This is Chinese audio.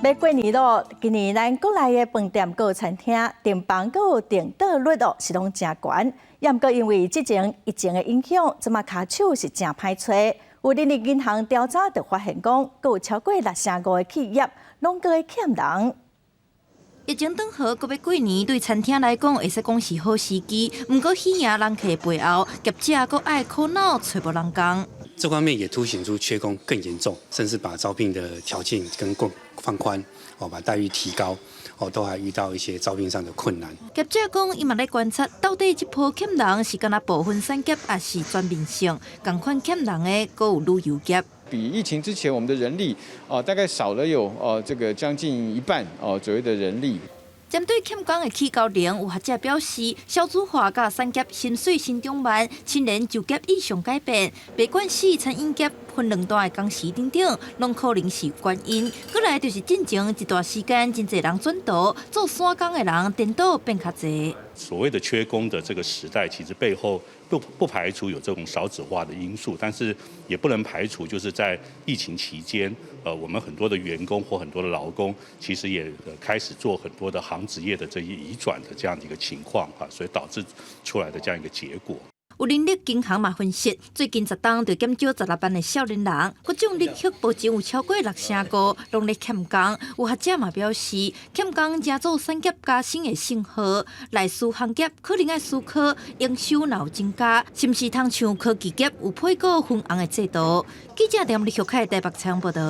要过年咯，今年咱国内的饭店、各餐厅订房、有订单率是拢真悬。也毋过因为之前疫情的影响，即马卡手是真歹找。有人力银行调查就发现讲，有超过65%的企业拢个会欠人。疫情转好，搁要过年，对餐厅来讲，会使讲是好时机。毋过喜迎人客背后，业者搁爱苦恼找无人工。这方面也凸显出缺工更严重，甚至把招聘的条件跟放宽，把待遇提高，都还遇到一些招聘上的困难。业者讲，伊嘛在观察，到底这波欠人是敢若部分产业，还是全面性？同款欠人的，搁有旅游业。比疫情之前，我们的人力大概少了有这个将近一半左右的人力。针对欠工的起高龄，有学者表示，少子化甲产业薪水成长慢，青年就业意向改变，别管是餐饮业分两大的工时等等，拢可能是原因。过来就是进前一段时间，真侪人转道做散工的人，颠倒变较侪。所谓的缺工的这个时代，其实背后不排除有这种少子化的因素，但是也不能排除就是在疫情期间，我们很多的员工或很多的劳工，其实也开始做很多的行职业的这一移转的这样的一个情况所以导致出来的这样一个结果。有人力银行嘛分析，最近10档就减少16万的少年人，各种立息保证有超过65%，拢咧欠工。有学者嘛表示，欠工加做产业加薪的信号，内需行业可能要思考营收有增加，是毋是通像科技业有配股分红的制度？记者连立续开台北采访报道。